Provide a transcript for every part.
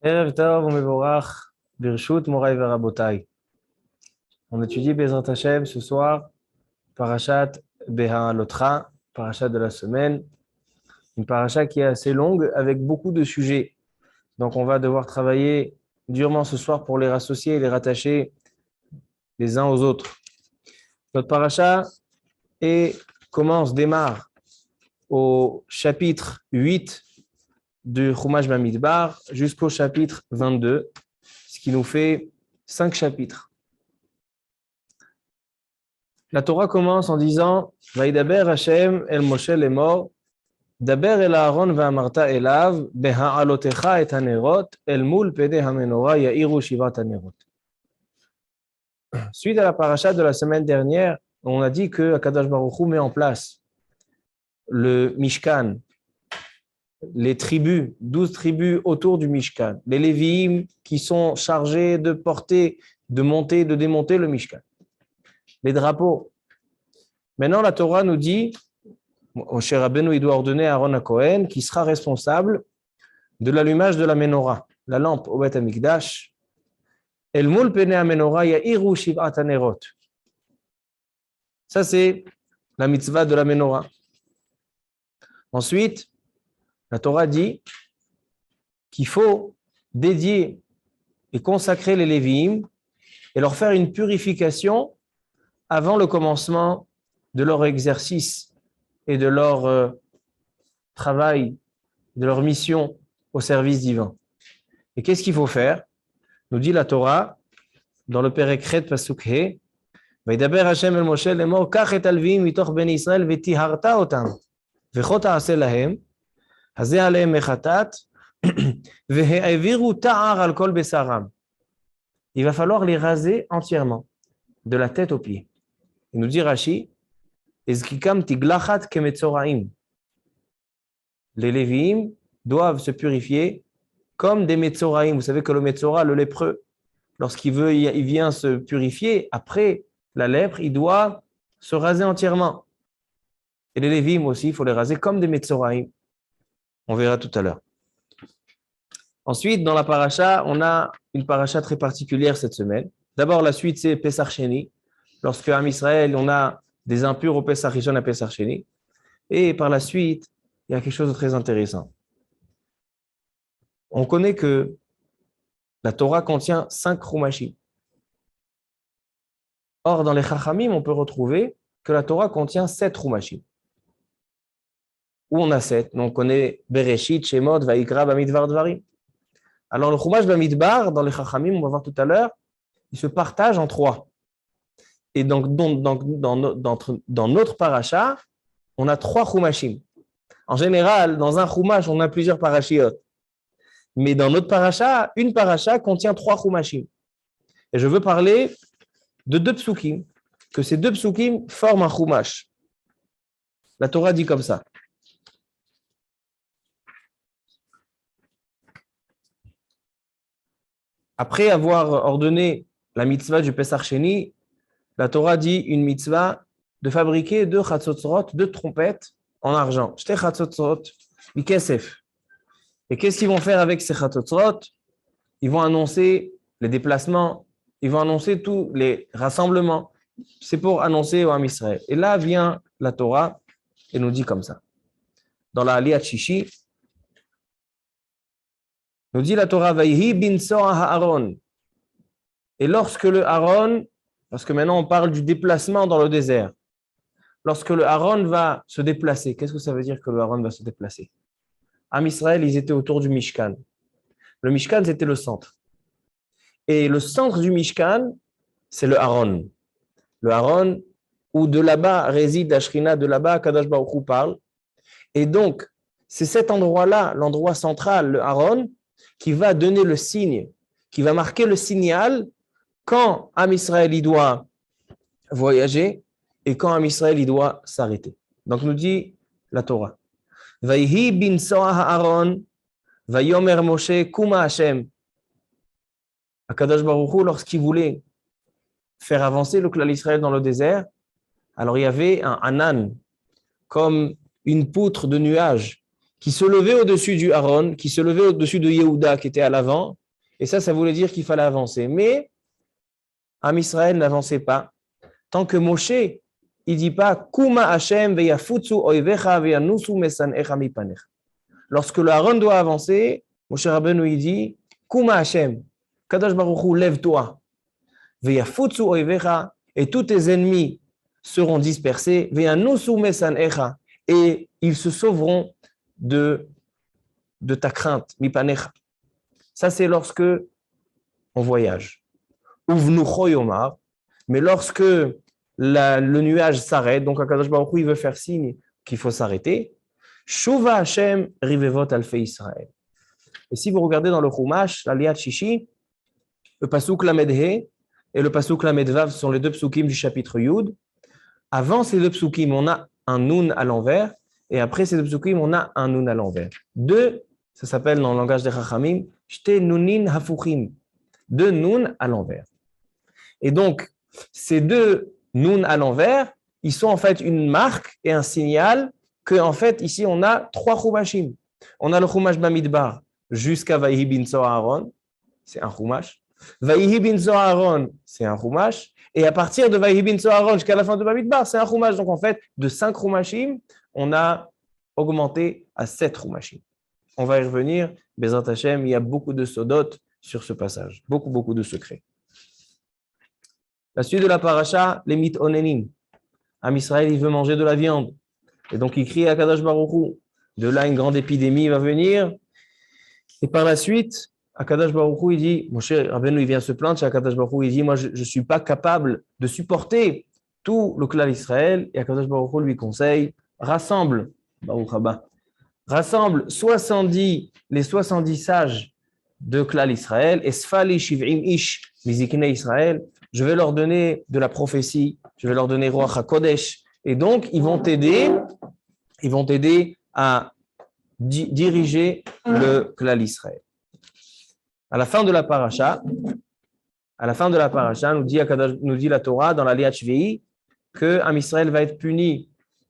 Erev Tov u'Mevorach, Birshut Morai Verabotai. On étudie Bezrat Hashem ce soir, Parashat Beha'alotra, Parashat de la semaine, une parashat qui est assez longue avec beaucoup de sujets. Donc on va devoir travailler durement ce soir pour les rassocier et les rattacher les uns aux autres. Notre parashat démarre au chapitre 8 du Chumash Bamidbar jusqu'au chapitre 22, ce qui nous fait 5 chapitres. La Torah commence en disant Vaïdaber Hashem el Moshe lemor, Daber el Aaron ve'amarta elav, beha'alotecha et hanerot, el mul pede hamenora ya'iru shivat hanerot. Suite à la paracha de la semaine dernière, on a dit que Akadosh Baruch Hu met en place le Mishkan, les tribus, 12 tribus autour du Mishkan, les Lévi'im qui sont chargés de porter, de monter, de démonter le Mishkan, les drapeaux. Maintenant, la Torah nous dit, Moshe Rabbeinu, il doit ordonner à Aaron HaKohen qui sera responsable de l'allumage de la menorah, la lampe au Beth Amikdash. El mul pene menorah ya'iru shiv'at hanerot. Ça, c'est la mitzvah de la menorah. Ensuite, la Torah dit qu'il faut dédier et consacrer les Lévi'im et leur faire une purification avant le commencement de leur exercice et de leur travail, de leur mission au service divin. Et qu'est-ce qu'il faut faire? Nous dit la Torah dans le Perek Pasuk He, Vaidaber Hashem el Moshe lemor kach et alviim mitoch bnei Israël vetiharta otam vechot ta'aseh lahem hazeh alehem mechatat vehe'aviru ta'ar al kol besaram. Il va falloir les raser entièrement, de la tête aux pieds. Il nous dit Rashi, Ezkikam tiglachat kemetzoraim. Les Lévi'im doivent se purifier comme des metzoraim. Vous savez que le metzora, le lépreux, lorsqu'il vient se purifier, après la lèpre, il doit se raser entièrement. Et les Lévi'im aussi, il faut les raser comme des metzoraim. On verra tout à l'heure. Ensuite, dans la paracha, on a une paracha très particulière cette semaine. D'abord, la suite, c'est Pesach Sheni. Lorsque Am Israël, on a des impurs au Pesach Rishon à Pesach Sheni. Et par la suite, il y a quelque chose de très intéressant. On connaît que la Torah contient 5 chumashim. Or, dans les Chachamim, on peut retrouver que la Torah contient 7 chumashim. Où on a 7. On connaît Bereshit, Shemot, Vaikra, Bamidbar, Dvarim. Alors, le chumash Bamidbar, dans les Chachamim, on va voir tout à l'heure, il se partage en 3. Et donc, dans notre paracha, on a 3 chumashim. En général, dans un chumash, on a plusieurs parashiot. Mais dans notre paracha, une paracha contient 3 chumashim. Et je veux parler de 2 psukim, que ces 2 psukim forment un chumash. La Torah dit comme ça. Après avoir ordonné la mitzvah du Pesach Sheni, la Torah dit une mitzvah de fabriquer 2 chatzotzrot, 2 trompettes en argent. Shte chatzotzrot, mikesef. Et qu'est-ce qu'ils vont faire avec ces chatzotzrot? Ils vont annoncer les déplacements, ils vont annoncer tous les rassemblements. C'est pour annoncer au Am Israël. Et là vient la Torah et nous dit comme ça. Dans la Aliyat Shishi, nous dit la Torah, Vayhi bin Soa ha'aron. Et lorsque le Aaron, parce que maintenant on parle du déplacement dans le désert, lorsque le Aaron va se déplacer, qu'est-ce que ça veut dire que le Aaron va se déplacer? Am Israël, ils étaient autour du Mishkan. Le Mishkan, c'était le centre. Et le centre du Mishkan, c'est le Aaron. Le Aaron, où de là-bas réside la Shrina, de là-bas Kadosh Baruch Hu parle. Et donc, c'est cet endroit-là, l'endroit central, le Aaron, qui va donner le signe, qui va marquer le signal quand Am Israël il doit voyager et quand Am Israël il doit s'arrêter. Donc nous dit la Torah. Vayhi bin soa ha'aron, vayomer Moshe kuma Hashem. Akadosh Baruch Hu, lorsqu'il voulait faire avancer le clan d'Israël dans le désert, alors il y avait un anan, comme une poutre de nuage qui se levait au-dessus du Aaron, qui se levait au-dessus de Yehuda qui était à l'avant. Et ça voulait dire qu'il fallait avancer. Mais Am Israël n'avançait pas. Tant que Moshe, il dit pas Kuma Hashem veyafutsu oivecha veyanusu mesanecha mipanecha. Lorsque le Aaron doit avancer, Moshe Rabbeinu il dit Kuma Hashem, Kadosh Baruch Hu, lève-toi. Veyafutsu oivecha, et tous tes ennemis seront dispersés. Veyanusu mesanecha, et ils se sauveront de ta crainte, mipanecha. Ça, c'est lorsque on voyage. Uvnucho yomar, mais lorsque le nuage s'arrête, donc Akadosh Baruch Hu, il veut faire signe qu'il faut s'arrêter. Shuva Hashem rivevot alfei Israël. Et si vous regardez dans le Chumash, l'Aliyat Shishi, le pasuk Lamed He et le pasuk Lamed Vav sont les deux psukim du chapitre Yud. Avant ces deux psukim, on a un nun à l'envers, et après ces deux psukim, on a un nun à l'envers. Deux, ça s'appelle dans le langage des Chachamim, shte nunin hafuchim, deux nun à l'envers. Et donc, ces deux nun à l'envers, ils sont en fait une marque et un signal que, en fait, ici, on a trois chumashim. On a le chumash Bamidbar jusqu'à Vayihi bin Aaron, c'est un chumash. Vayihi bin Aaron, c'est un chumash. Et à partir de Vayihi bin Aaron jusqu'à la fin de Bamidbar, c'est un chumash. Donc, en fait, de 5 chumashim, on a augmenté à 7 chumashim. On va y revenir. Bezrat Hashem, il y a beaucoup de sodot sur ce passage. Beaucoup de secrets. La suite de la paracha, les mitonenim. Am Israël, il veut manger de la viande. Et donc, il crie à Kadosh Baruch Hu. De là, une grande épidémie va venir. Et par la suite, Akadosh Baruch Hu, il dit, mon cher Rabbeinu, il vient se plaindre chez Akadosh Baruch Hu, il dit, moi, je ne suis pas capable de supporter tout le clan d'Israël. Et Akadosh Baruch Hu lui conseille, rassemble, Baruch Haba, rassemble les 70 sages de clan d'Israël, et Sfali Shiv'im Ish, Mizikne Israël, je vais leur donner de la prophétie, je vais leur donner Ruach HaKodesh, et donc ils vont t'aider à diriger le clan d'Israël. À la fin de la paracha, nous dit la Torah dans la Liat Shvi'i que Am Israël va être puni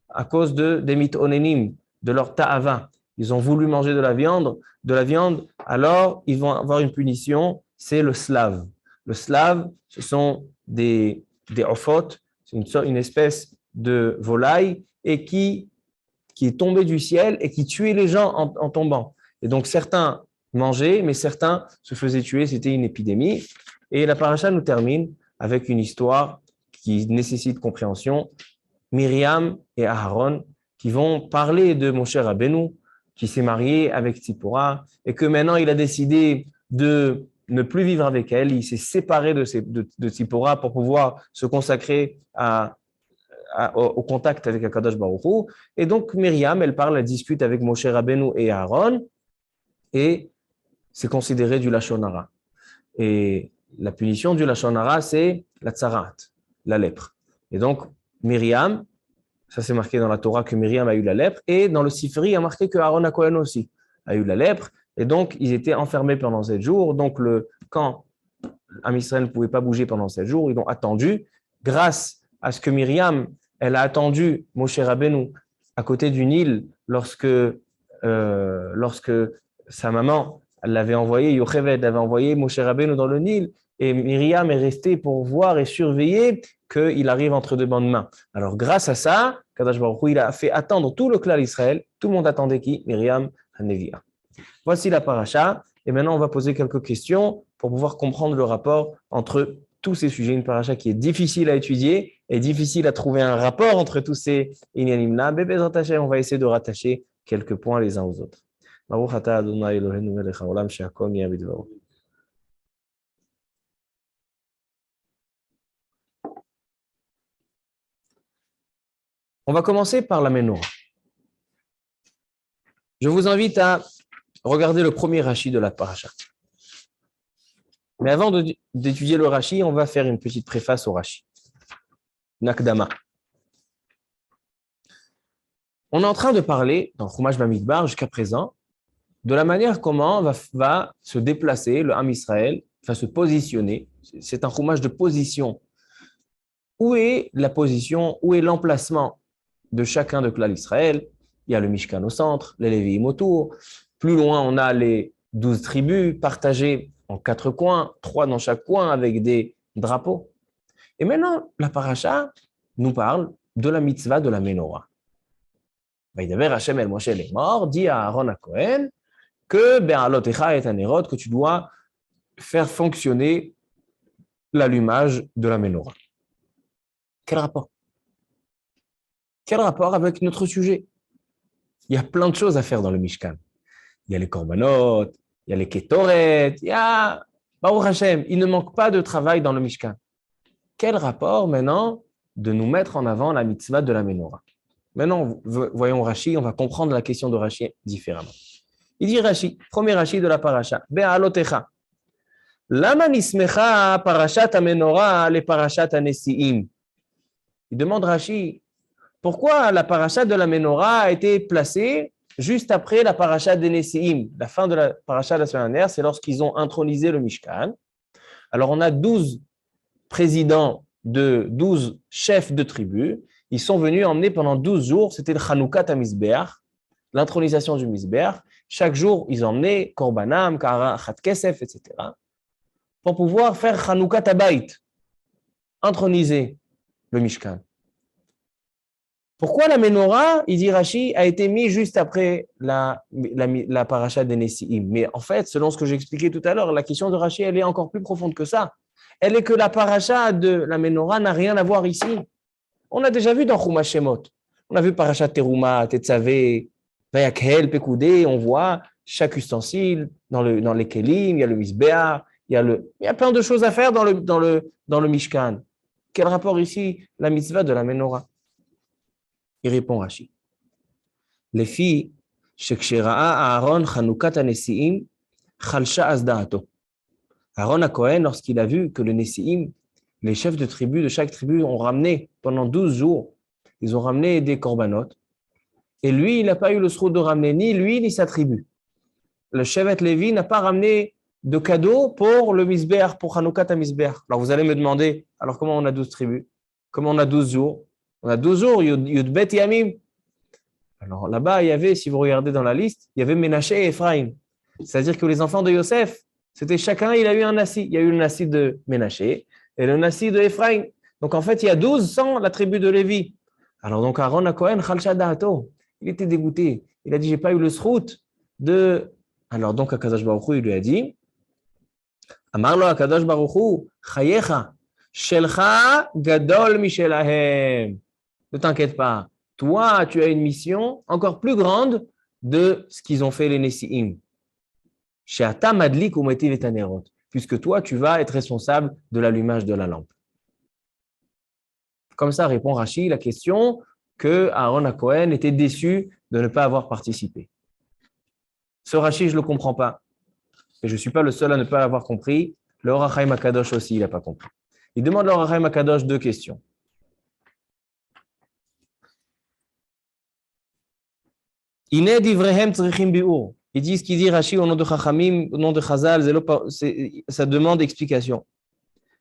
à cause des mitonenim, de leur ta'ava. Ils ont voulu manger de la viande, alors ils vont avoir une punition, c'est le slave. Le slave, ce sont des ophot, c'est une espèce de volaille et qui est tombé du ciel et qui tuait les gens en tombant. Et donc certains mangeaient, mais certains se faisaient tuer, c'était une épidémie. Et la paracha nous termine avec une histoire qui nécessite compréhension. Myriam et Aaron qui vont parler de Moshe Rabbeinu, qui s'est marié avec Tzipora et que maintenant il a décidé de ne plus vivre avec elle. Il s'est séparé de Tzipora pour pouvoir se consacrer au contact avec Akadosh Baruch Hu. Et donc Myriam, elle discute avec Moshe Rabbeinu et Aaron et c'est considéré du Lashon Hara. Et la punition du Lashon Hara, c'est la tsarat, la lèpre. Et donc Myriam, ça c'est marqué dans la Torah que Myriam a eu la lèpre, et dans le Sifri, il y a marqué que Aaron HaKohen aussi a eu la lèpre, et donc ils étaient enfermés pendant 7 jours. Donc quand Am Israël ne pouvait pas bouger pendant 7 jours, ils ont attendu, grâce à ce que Myriam, elle a attendu Moshe Rabbeinu à côté du Nil lorsque sa maman l'avait envoyé, Yocheved avait envoyé Moshe Rabbeinu dans le Nil, et Myriam est restée pour voir et surveiller qu'il arrive entre de bonnes mains. Alors, grâce à ça, Kadosh Baruch Hu, il a fait attendre tout le clan d'Israël. Tout le monde attendait qui? Myriam Hanevia. Voici la paracha. Et maintenant, on va poser quelques questions pour pouvoir comprendre le rapport entre tous ces sujets. Une paracha qui est difficile à étudier et difficile à trouver un rapport entre tous ces inyanim-là. Bezrat Hashem, on va essayer de rattacher quelques points les uns aux autres. Baruch atah Adonai Eloheinu melech haolam she'akol nהיה bidvaro. On va commencer par la Menorah. Je vous invite à regarder le premier Rashi de la paracha. Mais avant d'étudier le Rashi, on va faire une petite préface au Rashi. Nakdama. On est en train de parler, dans Chumash Bamidbar jusqu'à présent, de la manière comment va se déplacer le Ham Israël, va se positionner. C'est un Chumash de position. Où est la position, où est l'emplacement de chacun de clan Israël? Il y a le Mishkan au centre, les Lévi'im autour. Plus loin, on a les 12 tribus partagées en 4 coins, 3 dans chaque coin avec des drapeaux. Et maintenant, la paracha nous parle de la mitzvah de la menorah. Vaïdaber Hashem el Moshe est mort, dit à Aaron à Cohen que Be'alotecha et Anerot, que tu dois faire fonctionner l'allumage de la menorah. Quel rapport? Quel rapport avec notre sujet? Il y a plein de choses à faire dans le Mishkan. Il y a les korbanot, il y a les ketoret, il y a Baruch Hashem. Il ne manque pas de travail dans le Mishkan. Quel rapport maintenant de nous mettre en avant la mitzvah de la menorah? Maintenant, voyons Rashi, on va comprendre la question de Rashi différemment. Il dit Rashi, premier Rashi de la paracha, Be'alotecha. Lama nismecha parashat ha-menorah le parashat ha-nesi'im. Il demande Rashi, pourquoi la paracha de la menorah a été placée juste après la paracha des Nesi'im? La fin de la paracha de la semaine dernière, c'est lorsqu'ils ont intronisé le Mishkan. Alors, on a 12 présidents de 12 chefs de tribus. Ils sont venus emmener pendant 12 jours, c'était le Chanoukat HaMizbeach, l'intronisation du Mizbeach. Chaque jour, ils emmenaient Korbanam, Kara, Chat Kesef, etc. pour pouvoir faire Chanoukat Habayit, introniser le Mishkan. Pourquoi la menorah, il dit Rashi, a été mise juste après la paracha des Nesi'im? Mais en fait, selon ce que j'ai expliqué tout à l'heure, la question de Rashi, elle est encore plus profonde que ça. Elle est que la paracha de la menorah n'a rien à voir ici. On a déjà vu dans Chumash Shemot. On a vu parachat Teruma, Tetzavé, Vayakhel, Pekoudé, on voit chaque ustensile dans les kelim, il y a le Mizbeach, il y a plein de choses à faire dans le Mishkan. Quel rapport ici, la mitzvah de la menorah? Il répond Rashi. Les filles, Shekshera'a Aaron Chanoukat ha-Nesi'im, Chalsha Azda'ato. Aaron à Cohen, lorsqu'il a vu que le Nesi'im, les chefs de tribu de chaque tribu ont ramené pendant 12 jours, ils ont ramené des korbanot. Et lui, il n'a pas eu le srout de ramener ni lui ni sa tribu. Le Shevet Lévi n'a pas ramené de cadeaux pour le Mizbeach, pour Chanoukat ha-Mizbeach. Alors vous allez me demander, alors comment on a 12 tribus? Comment on a 12 jours? On a 12 jours, Yud Bet Yamim. Alors là-bas, il y avait, si vous regardez dans la liste, il y avait Ménaché et Ephraim. C'est-à-dire que les enfants de Yosef, c'était chacun, il a eu un nassi. Il y a eu le nassi de Ménaché et le nassi de Ephraim. Donc en fait, il y a 12 sans la tribu de Lévi. Alors donc Aaron à Cohen, Chalsha Da'ato, il était dégoûté. Il a dit, j'ai pas eu le srout de... Alors donc Akadosh Baruch Hu, il lui a dit, Amarlo Akadosh Baruch Hu, Chayecha, Shelcha Gadol Mishelahem. Ne t'inquiète pas, toi, tu as une mission encore plus grande de ce qu'ils ont fait les Nesi'im. She'ata madlik umetiv et anerot, puisque toi, tu vas être responsable de l'allumage de la lampe. Comme ça répond Rashi la question que Aaron à Cohen était déçu de ne pas avoir participé. Ce Rashi, je ne le comprends pas. Et je ne suis pas le seul à ne pas l'avoir compris. Le Or HaChaim HaKadosh aussi, il n'a pas compris. Il demande au Or HaChaim HaKadosh 2 questions. Iné divrehem tzrichim bi'ur. Ils disent ce qu'il dit Rashi au nom de Chachamim, au nom de Chazal, ça demande explication.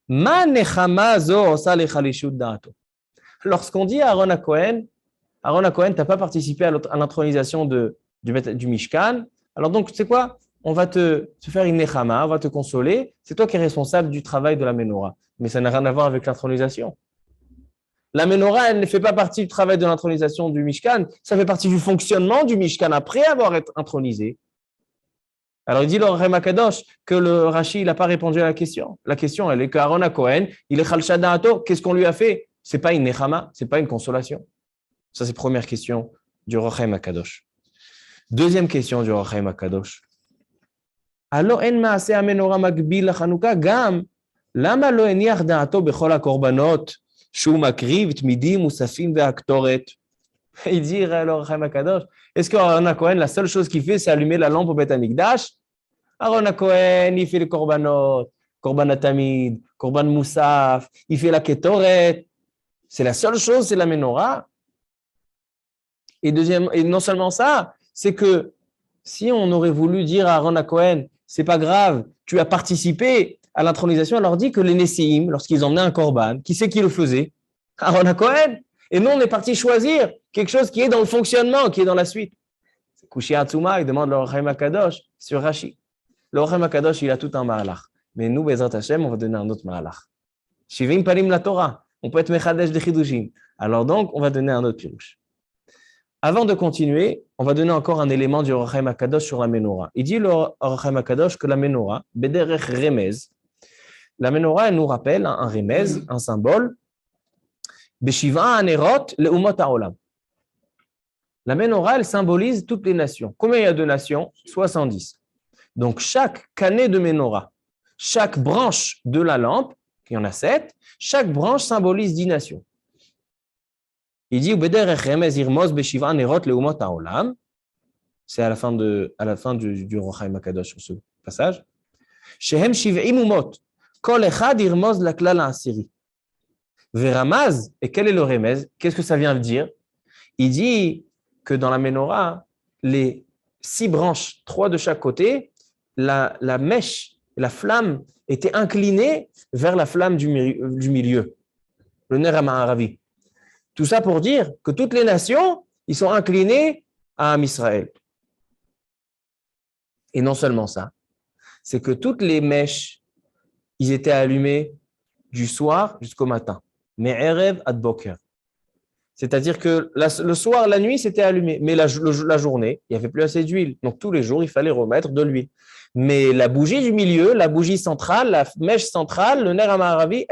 Ma nechama zo osa lechalishut da'ato. Lorsqu'on dit à Aaron à Cohen, tu n'as pas participé à l'intronisation du Mishkan, alors donc, tu sais quoi? On va te faire une nechama, on va te consoler. C'est toi qui es responsable du travail de la menorah. Mais ça n'a rien à voir avec l'intronisation. La menorah, elle ne fait pas partie du travail de l'intronisation du Mishkan. Ça fait partie du fonctionnement du Mishkan après avoir été intronisé. Alors, il dit le Rem HaKadosh que le Rashi, il n'a pas répondu à la question. La question, elle est qu'Aaron à Cohen, il est Chalsha Da'ato. Qu'est-ce qu'on lui a fait? Ce n'est pas une nechama, ce n'est pas une consolation. Ça, c'est la première question du Rem HaKadosh. Deuxième question du Rem HaKadosh. Alors, en maase ha-menorah magbil la-Chanouka, gam, lama lo eniach da'ato bechol ha-korbanot, שהוא מקריב תמידים מוספים והקטורת. Il dit, alors, Chaim HaKadosh, est-ce qu'Aaron à Cohen, la seule chose qu'il fait, c'est allumer la lampe au Beth Amikdash? Aaron à Cohen, il fait les korbanot, korban atamid, korban moussaf, il fait la ketoret. C'est la seule chose, c'est la menorah. Et non seulement ça, c'est que si on aurait voulu dire à Aaron à Cohen, c'est pas grave, tu as participé à l'intronisation, on leur dit que les Nesi'im, lorsqu'ils emmenaient un korban, qui c'est qui le faisait? Aaron à Cohen. Et nous, on est parti choisir quelque chose qui est dans le fonctionnement, qui est dans la suite. Kushi Hatsuma, il demande le Or HaChaim HaKadosh sur Rashi. Le Or HaChaim HaKadosh, il a tout un mahalach. Mais nous, Bezrat Hashem, on va donner un autre mahalach. Shivim Parim la Torah. On peut être Mechadesh de Chidushim. Alors donc, on va donner un autre pirouche. Avant de continuer, on va donner encore un élément du Or HaChaim HaKadosh sur la Menorah. Il dit le Or HaChaim HaKadosh que la Menorah, Bederech Remez, la Menorah, elle nous rappelle un remez, un symbole, Beshiva Anerot Leumot HaOlam. La Menorah, elle symbolise toutes les nations. Combien il y a de nations? 70. Donc, chaque canet de Menorah, chaque branche de la lampe, il y en a 7, chaque branche symbolise 10 nations. Il dit, c'est à la fin du Or HaChaim HaKadosh sur ce passage. Shehem shiv'im umot, kol echad irmoz laklal ha'asiri. Veramaz, et quel est le remez? Qu'est-ce que ça vient dire? Il dit que dans la Menorah, les 6 branches, 3 de chaque côté, la mèche, la flamme était inclinée vers la flamme du milieu, le Ner HaMa'aravi. Tout ça pour dire que toutes les nations, ils sont inclinés à Am Israël. Et non seulement ça, c'est que toutes les mèches, ils étaient allumés du soir jusqu'au matin. Me'erev ad boker. C'est-à-dire que le soir, la nuit, c'était allumé. Mais la journée, il n'y avait plus assez d'huile. Donc, tous les jours, il fallait remettre de l'huile. Mais la bougie du milieu, la bougie centrale, la mèche centrale, le Ner HaMa'aravi,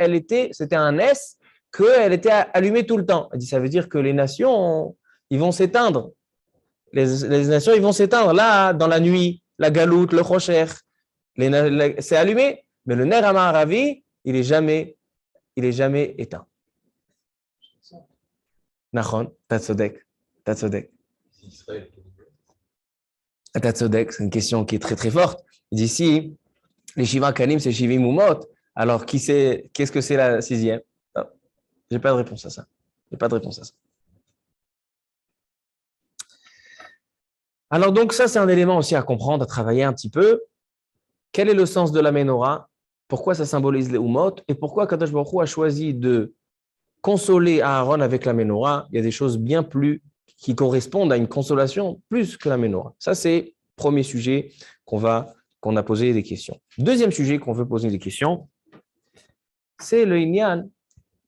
c'était un S, qu'elle était allumée tout le temps. Elle dit, ça veut dire que les nations, ils vont s'éteindre. Les nations, ils vont s'éteindre. Là, dans la nuit, la galoute, le chocher, c'est allumé. Mais le Ner HaMa'aravi, il n'est jamais éteint. Nachon, t'as tzodek. T'as tzodek, c'est une question qui est très très forte. Il dit ici, les Shiva Kanim, c'est Shivim Umot. Alors, qu'est-ce que c'est la 6e? Non, j'ai pas de réponse à ça. Alors donc, ça, c'est un élément aussi à comprendre, à travailler un petit peu. Quel est le sens de la Menorah? Pourquoi ça symbolise les Umot? Et pourquoi Kadosh Baruch Hu a choisi de consoler Aaron avec la Menorah? Il y a des choses bien plus qui correspondent à une consolation plus que la Menorah. Ça, c'est le premier sujet qu'on a posé des questions. Deuxième sujet qu'on veut poser des questions, c'est le inyan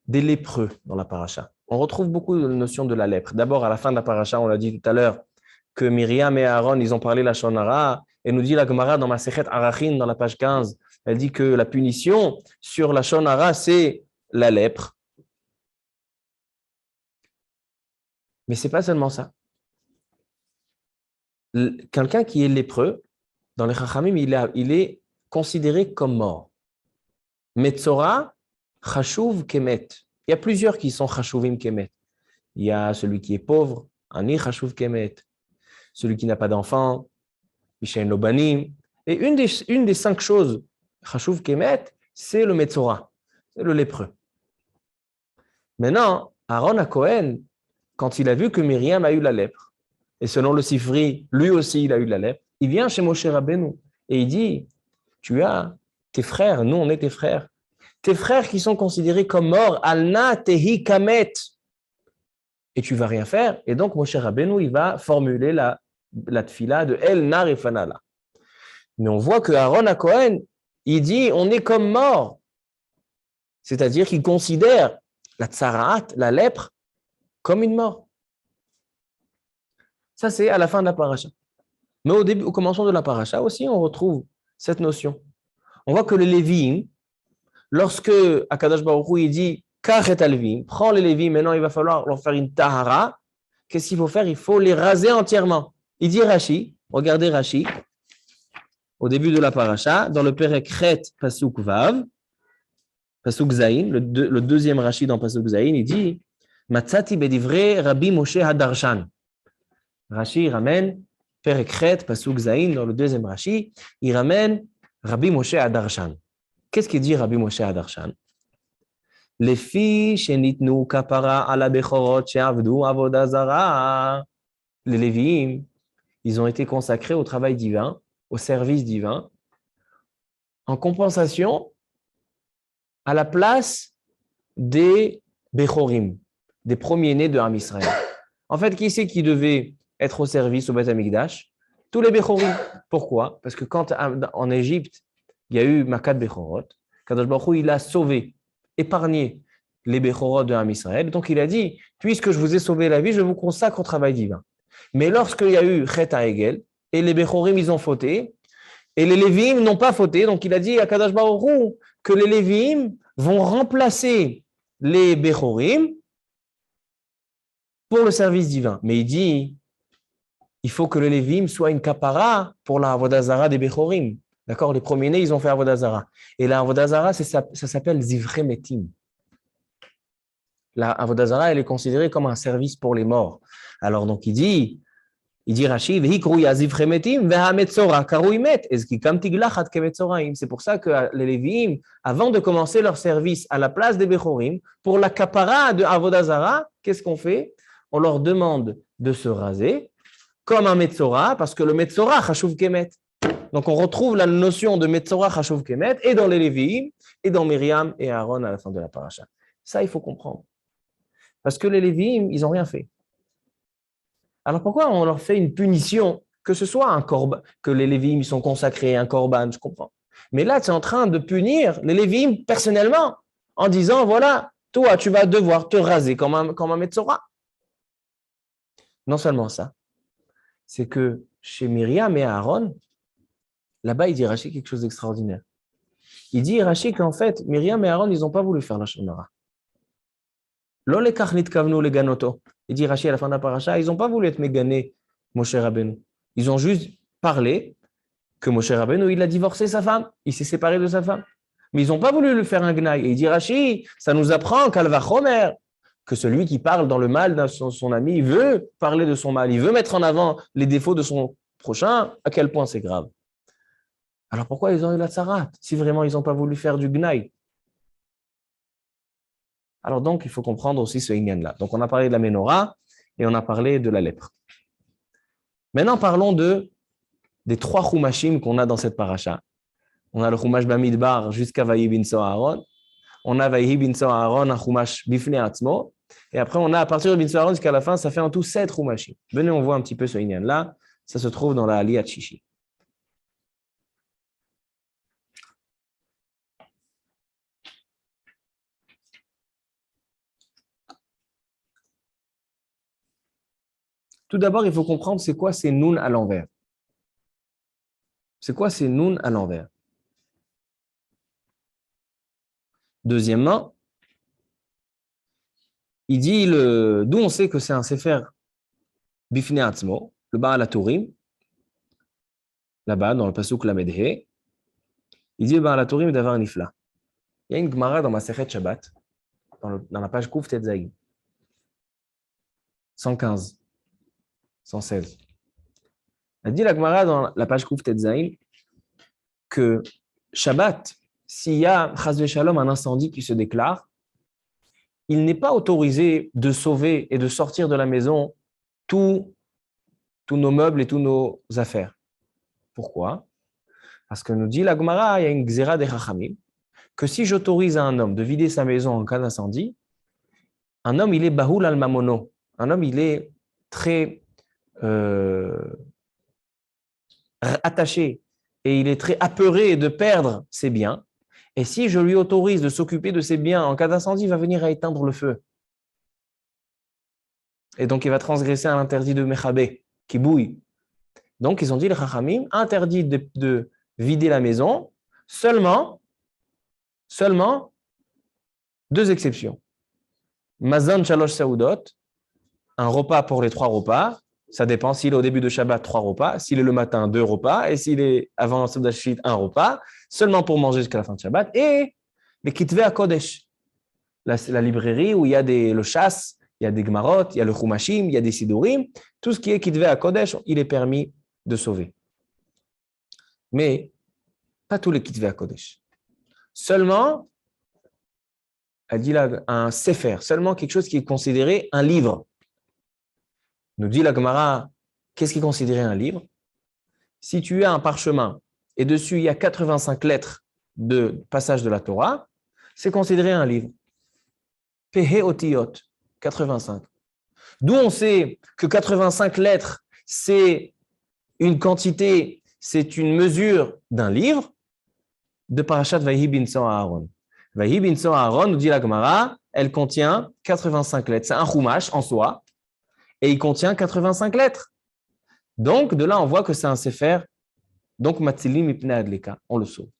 des lépreux dans la paracha. On retrouve beaucoup de notions de la lèpre. D'abord, à la fin de la paracha, on l'a dit tout à l'heure, que Myriam et Aaron, ils ont parlé la Shonara, et nous dit la Gemara dans Masechet Arachin, dans la page 15, elle dit que la punition sur la Shonara, c'est la lèpre. Mais ce n'est pas seulement ça. Quelqu'un qui est lépreux, dans les Chachamim, il est considéré comme mort. Metzora, Chashuv, Kemet. Il y a plusieurs qui sont Chashuvim, Kemet. Il y a celui qui est pauvre, Ani, Chashuv, Kemet. Celui qui n'a pas d'enfant, Mishain Lobanim. Et une des 5 choses, Chashuv, Kemet, c'est le Metzora, c'est le lépreux. Maintenant, Aaron à Cohen, quand il a vu que Myriam a eu la lèpre, et selon le Sifri, lui aussi il a eu la lèpre, il vient chez Moshe Rabbeinu et il dit, tu as tes frères, nous on est tes frères qui sont considérés comme morts, Alna Tehi Kamet, et tu vas rien faire. Et donc Moshe Rabbeinu, il va formuler la tfila de El Nar et Fanala. Mais on voit que Aaron à Cohen, il dit, on est comme morts, c'est-à-dire qu'il considère la tsaraat, la lèpre, comme une mort. Ça, c'est à la fin de la paracha. Mais au commencement de la paracha aussi, on retrouve cette notion. On voit que les Lévi'im, lorsque Akadosh Baruch Hu, il dit « Kach et alvim », prends les Lévi'im, maintenant il va falloir leur faire une tahara. Qu'est-ce qu'il faut faire? Il faut les raser entièrement. Il dit Rashi, regardez Rashi, au début de la paracha, dans le Perek Chet Pasuk Vav, Pasuk Zayin, le deuxième Rashi dans Pasuk Zayin, il dit Matzati bedivre Rabbi Moshe Hadarshan. Rashi ramène Perek Chet Pasuk Zayin dans le deuxième Rashi, il ramène Rabbi Moshe Hadarshan. Qu'est-ce qu'il dit Rabbi Moshe Hadarshan? Les filles shenitnu kapara ala bechorot she'avdu avoda zara. Les Lévi'im, ils ont été consacrés au travail divin, au service divin, en compensation à la place des Bechorim. des premiers-nés de Ham Israël. En fait, qui c'est qui devait être au service au Beth Amikdash? Tous les Bechorim. Pourquoi? Parce que quand en Égypte, il y a eu Makat Bechorot, Kadosh Baruch Hu, il a sauvé, épargné les Bechorot de Ham Israël. Donc il a dit, puisque je vous ai sauvé la vie, je vous consacre au travail divin. Mais lorsqu'il y a eu Chet HaEgel, et les Bechorim, ils ont fauté, et les Lévim n'ont pas fauté, donc il a dit à Kadosh Baruch Hu que les Lévim vont remplacer les Bechorim pour le service divin. Mais il dit, il faut que le Lévim soit une kapara pour la Avodah Zara des Bechorim. D'accord? Les premiers-nés, ils ont fait Avodah Zara. Et la Avodah Zara, ça s'appelle Zivrei Metim. La Avodah Zara, elle est considérée comme un service pour les morts. Alors, donc, il dit Rashi, c'est pour ça que les Lévim, avant de commencer leur service à la place des Bechorim, pour la kapara de Avodah Zara, qu'est-ce qu'on fait? On leur demande de se raser comme un Metzora, parce que le Metzora, Chashuv Kemet. Donc, on retrouve la notion de Metzora, Chashuv Kemet, et dans les Lévim, et dans Myriam et Aaron à la fin de la paracha. Ça, il faut comprendre. Parce que les Lévim, ils n'ont rien fait. Alors, pourquoi on leur fait une punition, que ce soit un korban, que les Lévim, ils sont consacrés, un korban, je comprends. Mais là, tu es en train de punir les Lévim personnellement, en disant, voilà, toi, tu vas devoir te raser comme un Metzora. Non seulement ça, c'est que chez Myriam et Aaron, là-bas, il dit Rashi quelque chose d'extraordinaire. Il dit Rashi qu'en fait, Myriam et Aaron, ils n'ont pas voulu faire la Shonara. Il dit Rashi à la fin de la paracha, ils n'ont pas voulu être méganés, Moshe Rabbeinu. Ils ont juste parlé que Moshe Rabbeinu, il a divorcé sa femme, il s'est séparé de sa femme. Mais ils n'ont pas voulu lui faire un gnaï. Et il dit Rashi, ça nous apprend qu'Alvachomer, que celui qui parle dans le mal de son ami, il veut parler de son mal, il veut mettre en avant les défauts de son prochain, à quel point c'est grave. Alors pourquoi ils ont eu la tsarat, si vraiment ils n'ont pas voulu faire du gnaï? Alors donc, il faut comprendre aussi ce inyan-là. Donc on a parlé de la menorah et on a parlé de la lèpre. Maintenant, parlons des 3 chumashim qu'on a dans cette paracha. On a le chumash Bamidbar jusqu'à Vayi Binso Aaron. On a Vayi Binso Aaron, un chumash Bifnei Atzmo. Et après, on a à partir de Binso Aaron jusqu'à la fin, ça fait en tout 7 chumashim. Venez, on voit un petit peu ce inyan-là. Ça se trouve dans la Aliyat Shishi. Tout d'abord, il faut comprendre c'est quoi ces nun à l'envers. C'est quoi ces nun à l'envers? Deuxièmement, il dit d'où on sait que c'est un sefer Bifnei Atzmo, le Baal HaTurim, là-bas dans le pasuk Lamedhe, il dit le Baal HaTurim d'avoir un nifla. Il y a une Gemara dans Masechet Shabbat, dans la page Kouf Tetzaï, 115, 116. Elle dit la Gemara dans la page Kouf Tetzaï que Shabbat, s'il y a Chas v'Shalom un incendie qui se déclare, il n'est pas autorisé de sauver et de sortir de la maison tous nos meubles et tous nos affaires. Pourquoi? Parce que nous dit la Gemara, il y a une Gzera des Chachamim, que si j'autorise à un homme de vider sa maison en cas d'incendie, un homme, il est Bahul al-Mamono. Un homme, il est très attaché et il est très apeuré de perdre ses biens. Et si je lui autorise de s'occuper de ses biens en cas d'incendie, il va venir à éteindre le feu. Et donc, il va transgresser un interdit de Mechabé, qui bouille. Donc, ils ont dit, les Chachamim, interdit de vider la maison, seulement 2 exceptions. Mazan Shalosh Saoudot, un repas pour les 3 repas, ça dépend s'il est au début de Shabbat, 3 repas, s'il est le matin, 2 repas, et s'il est avant Seudat Shit, 1 repas, seulement pour manger jusqu'à la fin de Shabbat, et les Kitvei HaKodesh, la librairie où il y a le chasse, il y a des Gemarot, il y a le Chumashim, il y a des Sidurim, tout ce qui est Kitvei HaKodesh, il est permis de sauver. Mais pas tous les Kitvei HaKodesh. Seulement, elle dit là, un Sefer, seulement quelque chose qui est considéré un livre. Nous dit la Gemara, qu'est-ce qui est considéré un livre? Si tu as un parchemin et dessus il y a 85 lettres de passage de la Torah, c'est considéré un livre. Pehe otiyot. 85. D'où on sait que 85 lettres, c'est une quantité, c'est une mesure d'un livre de Parashat Vaïhi Binson Aaron. Vaïhi Binson Aaron, nous dit la Gemara, elle contient 85 lettres. C'est un chumash en soi, et il contient 85 lettres. Donc, de là, on voit que c'est un sefer. Donc, Matzilim Ipnei Adleka, on le sauve.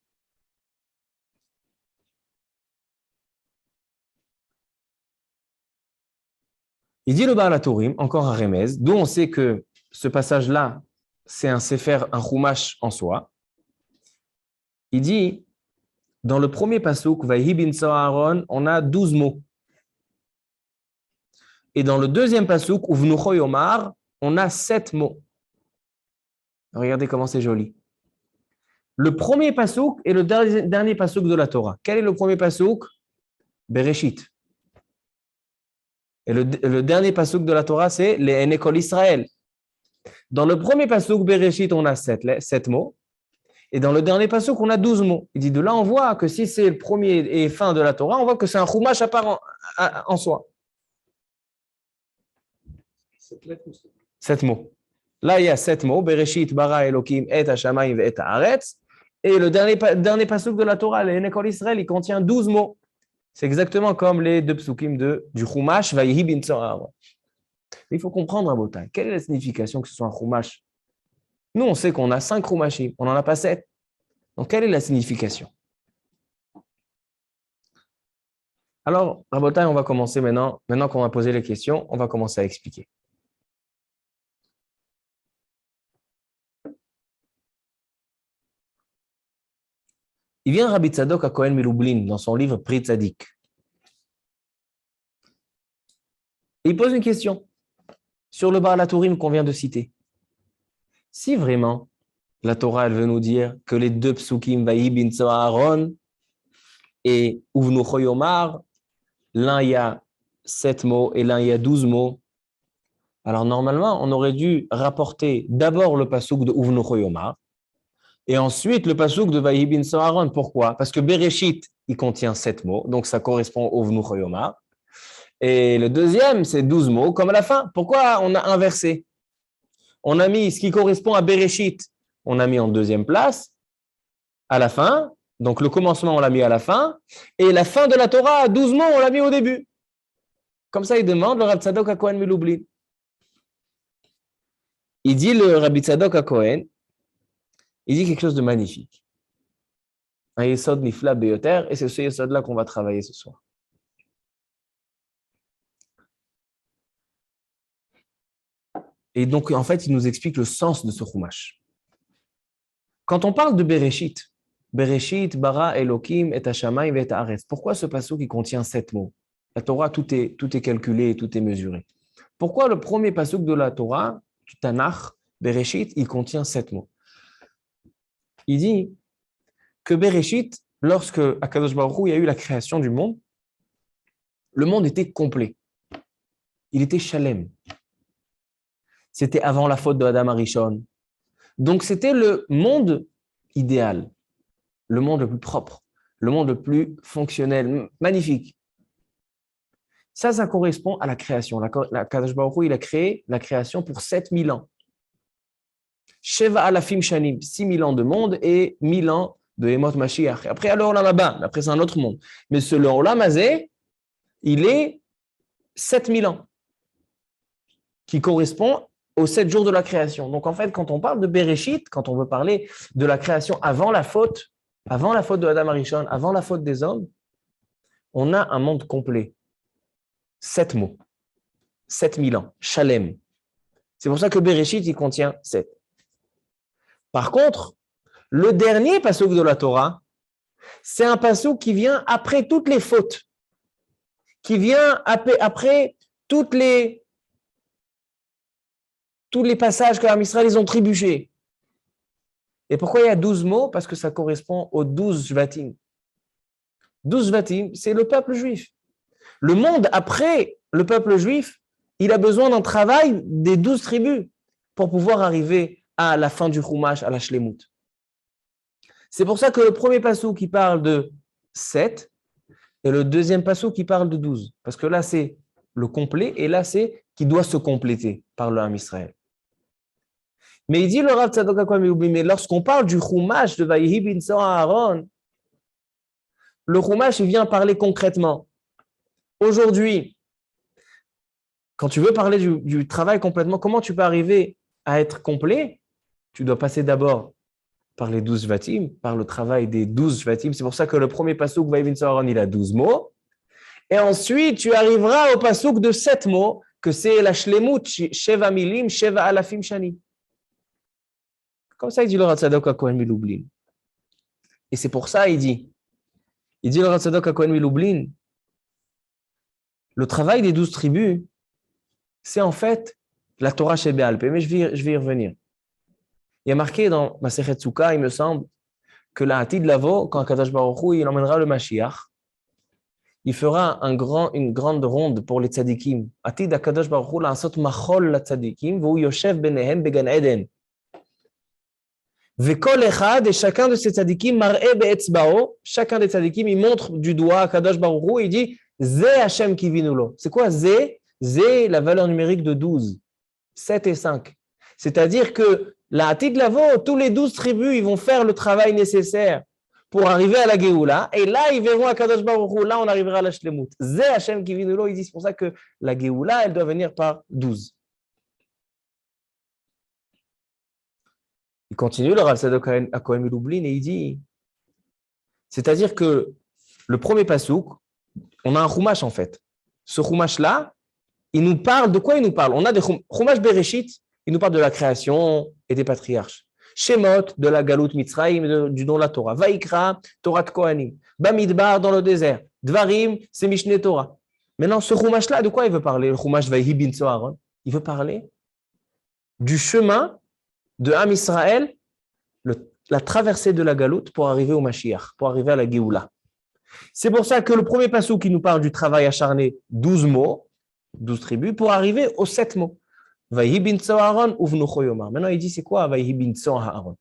Il dit le Baal HaTurim, encore un remez, d'où on sait que ce passage-là, c'est un sefer, un chumash en soi. Il dit, dans le premier pasuk, Vaïhi Binson Aaron, on a 12 mots. Et dans le deuxième pasuk, Uvnucho Yomar, on a 7 mots. Regardez comment c'est joli. Le premier pasuk est le dernier pasuk de la Torah. Quel est le premier pasuk? Bereshit. Et le dernier pasuk de la Torah, c'est les Enekol Israël. Dans le premier pasuk Bereshit, on a 7 mots. Et dans le dernier pasuk, on a 12 mots. Il dit, de là, on voit que si c'est le premier et fin de la Torah, on voit que c'est un chumash à part en soi. 7 mots. Là, il y a 7 mots. Bereshit, bara Elokim, et hashamayim, et haaretz. Et le dernier pasuk de la Torah, les Enekol Israël, il contient 12 mots. C'est exactement comme les 2 psukim du chumash, Vaïhi Binson Aaron. Il faut comprendre un botai. Quelle est la signification que ce soit un chumash? Nous, on sait qu'on a 5 chumashim, on n'en a pas 7. Donc, quelle est la signification? Alors, Rabotai, on va commencer maintenant. Maintenant qu'on a posé les questions, on va commencer à expliquer. Il vient Rabbi Tzadok à Cohen Milublin dans son livre Pri Tzadik. Il pose une question sur le Baal HaTurim qu'on vient de citer. Si vraiment la Torah elle veut nous dire que les 2 psukim Vaïhi Binson Aaron et Uvnucho Yomar, l'un il y a 7 mots et l'un il y a 12 mots, alors normalement on aurait dû rapporter d'abord le pasuk de Uvnucho Yomar et ensuite le pasuk de Vaïhi Binson Aaron. Pourquoi? Parce que Bereshit il contient 7 mots, donc ça correspond au Uvnucho Yomar. Et le deuxième, c'est 12 mots, comme à la fin. Pourquoi on a inversé? On a mis ce qui correspond à Bereshit, on a mis en deuxième place, à la fin. Donc le commencement, on l'a mis à la fin. Et la fin de la Torah, 12 mots, on l'a mis au début. Comme ça, il demande le Rav Tzadok à Cohen Milublin. Il dit le Rabbi Tzadok à Cohen, il dit quelque chose de magnifique. Un yesod nifla beyoter, et c'est ce yesod-là qu'on va travailler ce soir. Et donc, en fait, il nous explique le sens de ce chumash. Quand on parle de Bereshit, Bereshit, bara, Elokim, et hashamayim, et haaretz, pourquoi ce pasuk qui contient 7 mots? La Torah, tout est calculé, tout est mesuré. Pourquoi le premier pasuk de la Torah, du Tanakh, Bereshit, il contient 7 mots? Il dit que Bereshit, lorsque Akadosh Baruch Hu, il y a eu la création du monde, le monde était complet. Il était shalem. C'était avant la faute de Adam Arishon. Donc, c'était le monde idéal, le monde le plus propre, le monde le plus fonctionnel, magnifique. Ça correspond à la création. La Kadosh Baruch Hu, il a créé la création pour 7000 ans. Sheva alafim shanim, 6000 ans de monde et 1000 ans de Emot Mashiach. Après, alors, Olam Haba, après, c'est un autre monde. Mais ce Olam Hazé, il est 7000 ans, qui correspond aux 7 jours de la création. Donc, en fait, quand on parle de Bereshit, quand on veut parler de la création avant la faute de Adam Arishon, avant la faute des hommes, on a un monde complet. 7 mots. 7000 ans. Shalem. C'est pour ça que Bereshit, il contient 7. Par contre, le dernier pasuk de la Torah, c'est un pasuk qui vient après toutes les fautes, qui vient après tous les passages que Israël ils ont trébuché. Et pourquoi il y a 12 mots? Parce que ça correspond aux 12 Shvatim. 12 Shvatim, c'est le peuple juif. Le monde après le peuple juif, il a besoin d'un travail des 12 tribus pour pouvoir arriver à la fin du Chumash, à la Shlemut. C'est pour ça que le premier pasuk qui parle de 7 et le deuxième pasuk qui parle de 12. Parce que là, c'est le complet, et là, c'est qui doit se compléter par le Ham Israël. Mais il dit le Rav Tzadok HaKohen Melublin, mais lorsqu'on parle du Chumash de Vayehi Binso Aaron, le Chumash, il vient parler concrètement. Aujourd'hui, quand tu veux parler du travail complètement, comment tu peux arriver à être complet? Tu dois passer d'abord par les 12 Vatim, par le travail des 12 Vatim. C'est pour ça que le premier pasouk, Vayehi Binso Aaron, il a 12 mots. Et ensuite, tu arriveras au pasouk de 7 mots, que c'est la Shlemut, Sheva Milim, Sheva Alafim Shani. Comme ça, il dit le Rav Tzadok HaKohen Melublin. Et c'est pour ça, il dit le Rav Tzadok HaKohen Melublin, le travail des 12 tribus, c'est en fait la Torah chez Be'al Peh, mais je vais y revenir. Il y a marqué dans Masechet Sukkah, il me semble, que la Hatid Lavo, quand Kadosh Baruch Hu, il emmènera le Mashiach, il fera une grande ronde pour les tzadikim. Hatid HaKadosh Baruch Hu, la'asot machol la tzadikim, v'hu yoshev benehem began Eden. Vekol echad, et chacun de ces tzadikim, mar'e be'etzbao, chacun des tzadikim, il montre du doigt à Kadosh Baruch Hu, et il dit, Ze Hashem kivinulo. C'est quoi Ze? Ze, la valeur numérique de 12, 7 et 5. C'est-à-dire que la Hatid Lavo, tous les 12 tribus, ils vont faire le travail nécessaire pour arriver à la Géoula, et là, ils verront à Kadosh Baruch Hu, là, on arrivera à la Shlemut. Ze Hashem kivinulo, ils disent, c'est pour ça que la Géoula, elle doit venir par 12. Il continue, le Rav Tzadok HaKohen Melublin, et il dit, c'est-à-dire que le premier pasouk, on a un chumash en fait. Ce chumash-là, il nous parle, de quoi il nous parle? On a des chumash Bereshit, il nous parle de la création et des patriarches. Shemot, de la Galut Mitzrayim, du don de la Torah. Vaikra, Torah de Kohanim. Bamidbar, dans le désert. Dvarim, c'est Mishneh Torah. Maintenant, ce chumash-là, de quoi il veut parler? Le chumash Vayehi Binso Aaron. Il veut parler du chemin de Ham Israël, la traversée de la Galoute pour arriver au Mashiach, pour arriver à la Géoula. C'est pour ça que le premier passage qui nous parle du travail acharné, 12 mots, 12 tribus, pour arriver aux 7 mots. Vayehi binso Aaron uvnucho yomar. Maintenant, il dit, c'est quoi Vayehi binso Aaron?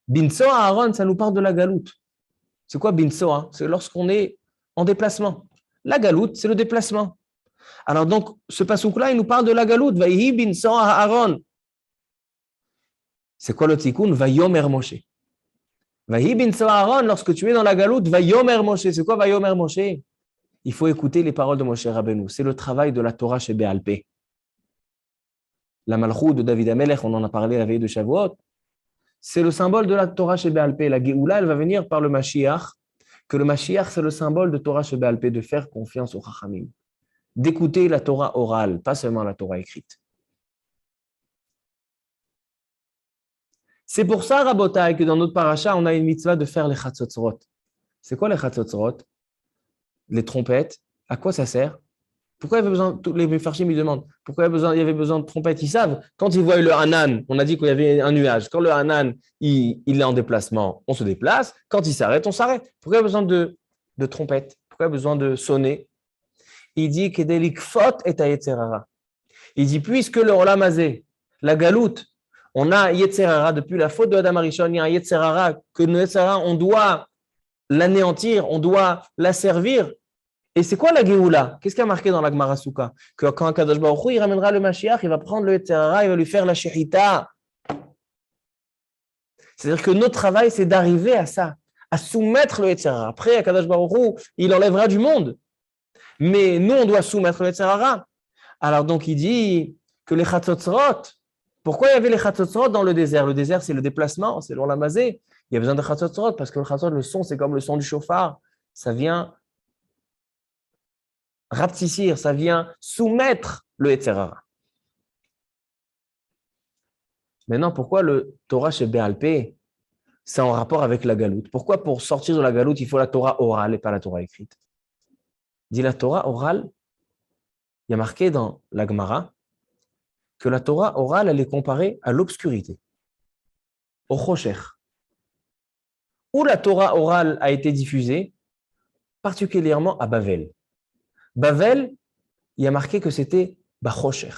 Binso Aaron, ça nous parle de la Galoute. C'est quoi binso? C'est lorsqu'on est en déplacement. La Galoute, c'est le déplacement. Alors donc, ce passouk-là, il nous parle de la Galoute. Vayehi binso Aaron. C'est quoi le tikkun? Vayomer Moshe. Vayehi binso Aaron, lorsque tu es dans la Galoute, Vayomer Moshe. C'est quoi Vayomer Moshe? Il faut écouter les paroles de Moshe Rabbeinu. C'est le travail de la Torah chez Be'al Peh. La Malchut de David HaMelech, on en a parlé la veille de Shavuot. C'est le symbole de la Torah chez Be'al Peh. La Géoula, elle va venir par le Mashiach. Que le Mashiach, c'est le symbole de Torah chez Be'al Peh, de faire confiance au Chachamim. D'écouter la Torah orale, pas seulement la Torah écrite. C'est pour ça, Rabotai, que dans notre paracha, on a une mitzvah de faire les chatzotzrot. C'est quoi les chatzotzrot? Les trompettes. À quoi ça sert? Pourquoi il y avait besoin, tous les Mefarshim me demandent, pourquoi il y avait besoin de trompettes? Ils savent, quand ils voient le Hanan, on a dit qu'il y avait un nuage. Quand le Hanan, il est en déplacement, on se déplace. Quand il s'arrête, on s'arrête. Pourquoi il y a besoin de trompettes? Pourquoi il y a besoin de sonner? Il dit que delikfot et yetzerara. Il dit, puisque le Olam Hazé, la galoute, on a Yetzerara, depuis la faute de Adam Arishon, il y a un Yetzerara, que le Yetzerara, on doit l'anéantir, on doit la servir. Et c'est quoi la Géoula? Qu'est-ce qu'il y a marqué dans la Gemara Souka? Que quand Kadosh Baruch Hu, il ramènera le Mashiach, il va prendre le Yetzerara, il va lui faire la Shechita. C'est-à-dire que notre travail, c'est d'arriver à ça, à soumettre le Yetzerara. Après, Kadosh Baruch Hu, il enlèvera du monde. Mais nous, on doit soumettre le Yetzerara. Alors donc, il dit que les Chatzotzrot, pourquoi il y avait les Chatzotzrot dans le désert? Le désert, c'est le déplacement, c'est l'Olam Hazé. Il y a besoin de Chatzotzrot parce que le Chatzot, le son, c'est comme le son du chauffard. Ça vient rapetissir, ça vient soumettre le Yetzerara. Maintenant, pourquoi le Torah chez Be'al Peh, c'est en rapport avec la galoute? Pourquoi pour sortir de la galoute, il faut la Torah orale et pas la Torah écrite? Dit la Torah orale, il y a marqué dans la Gemara que la Torah orale, elle est comparée à l'obscurité, au Chosher. Où la Torah orale a été diffusée, particulièrement à Bavel. Bavel, il y a marqué que c'était Bachosher.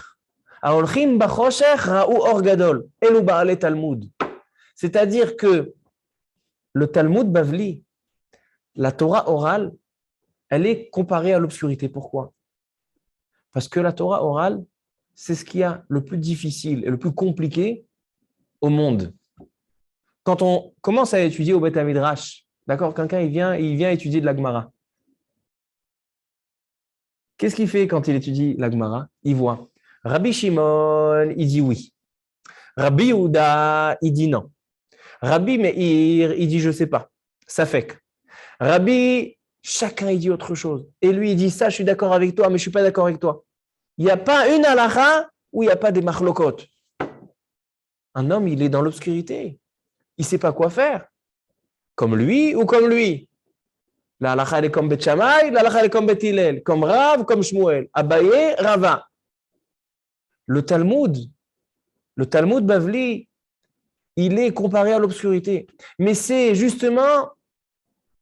Aolchim Bachosher Ra'u Or Gadol, Elu Ba'ale Talmud. C'est-à-dire que le Talmud Bavli, la Torah orale, elle est comparée à l'obscurité. Pourquoi? Parce que la Torah orale, c'est ce qu'il y a le plus difficile et le plus compliqué au monde. Quand on commence à étudier au Beth Midrash, d'accord, quelqu'un il vient étudier de la Gemara. Qu'est-ce qu'il fait quand il étudie la Gemara? Il voit Rabbi Shimon, il dit oui. Rabbi Yehuda, il dit non. Rabbi Meir, il dit je sais pas. Ça fait que. Rabbi, chacun il dit autre chose. Et lui, il dit ça, je suis d'accord avec toi, mais je suis pas d'accord avec toi. Il n'y a pas une halakha où il n'y a pas des machlokot. Un homme, il est dans l'obscurité. Il ne sait pas quoi faire. Comme lui ou comme lui. La halakha, elle est comme Bet Shammai, la halakha, elle est comme Bet Hillel. Comme Rav, comme Shmuel. Abaye, Rava. Le Talmud Bavli, il est comparé à l'obscurité. Mais c'est justement